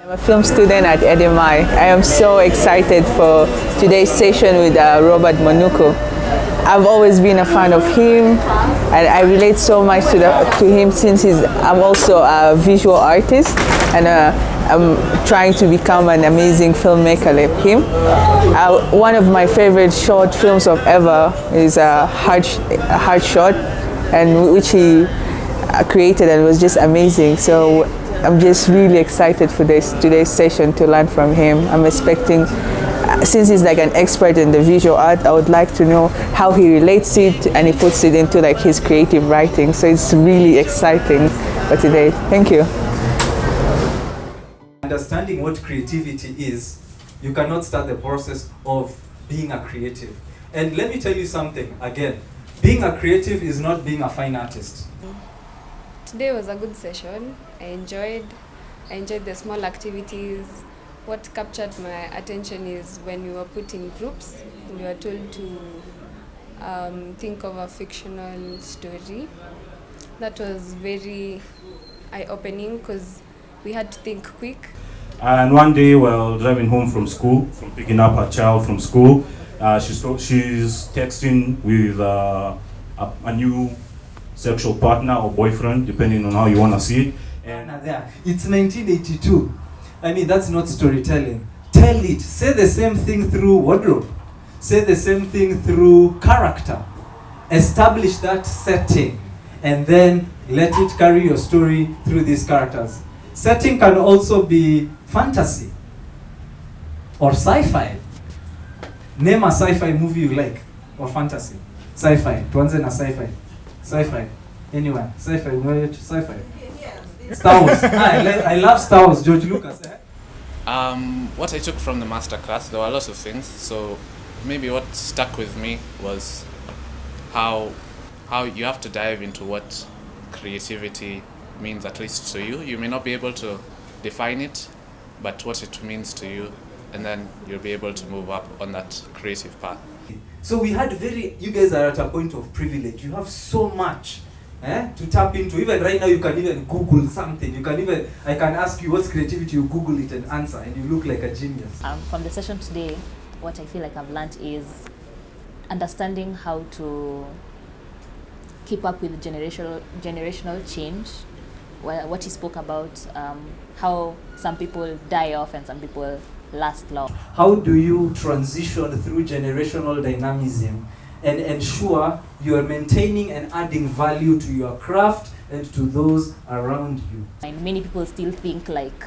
I'm a film student at ADMI. I am so excited for today's session with Robert Manuko. I've always been a fan of him, and I relate so much to him since I'm also a visual artist, and I'm trying to become an amazing filmmaker like him. One of my favorite short films of ever is a hard shot, and which he created, and was just amazing. So I'm just really excited for today's session to learn from him. I'm expecting, since he's like an expert in the visual art, I would like to know how he relates it and he puts it into like his creative writing. So it's really exciting for today. Thank you. Understanding what creativity is, you cannot start the process of being a creative. And let me tell you something again, being a creative is not being a fine artist. Today was a good session. I enjoyed the small activities. What captured my attention is when we were put in groups, we were told to think of a fictional story. That was very eye-opening because we had to think quick. And one day while driving home from school, from picking up her child from school, she's texting with a new sexual partner or boyfriend, depending on how you want to see it. And there, it's 1982. I mean, that's not storytelling. Tell it. Say the same thing through wardrobe. Say the same thing through character. Establish that setting, and then let it carry your story through these characters. Setting can also be fantasy or sci-fi. Name a sci-fi movie you like, or fantasy. Sci-fi. Tuanze na sci-fi. Sci-fi. Anyone? Sci-fi. Sci-fi. Star Wars. I love Star Wars. George Lucas. What I took from the masterclass, there were lots of things. So maybe what stuck with me was how you have to dive into what creativity means, at least to you. You may not be able to define it, but what it means to you, and then you'll be able to move up on that creative path. So you guys are at a point of privilege. You have so much to tap into. Even right now, you can even Google something. I can ask you what's creativity, you Google it and answer, and you look like a genius. From the session today, what I feel like I've learned is understanding how to keep up with generational change. What he spoke about, how some people die off and some people last long. How do you transition through generational dynamism and ensure you are maintaining and adding value to your craft and to those around you? And many people still think like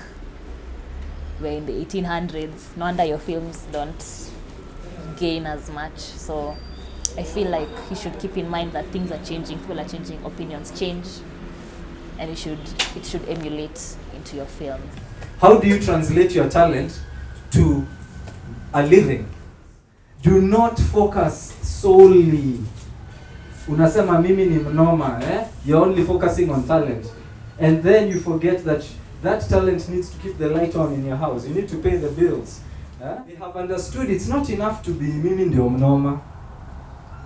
we're in the 1800s. No wonder your films don't gain as much. So I feel like you should keep in mind that things are changing, people are changing, opinions change, and it should emulate into your films. How do you translate your talent to a living? Do not focus solely. Unasema mimi ni mnoma, You're only focusing on talent. And then you forget that talent needs to keep the light on in your house. You need to pay the bills. They have understood it's not enough to be mimi ndio mnoma.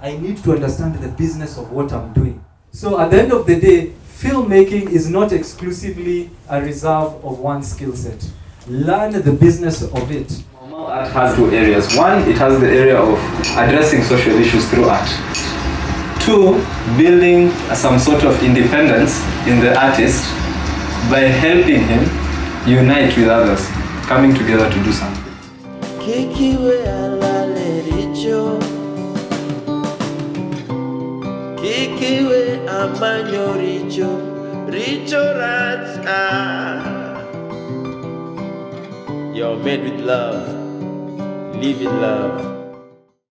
I need to understand the business of what I'm doing. So at the end of the day, filmmaking is not exclusively a reserve of one skill set. Learn the business of it. Art has two areas. One, it has the area of addressing social issues through art. Two, building some sort of independence in the artist by helping him unite with others, coming together to do something. You're made with love. Live in love.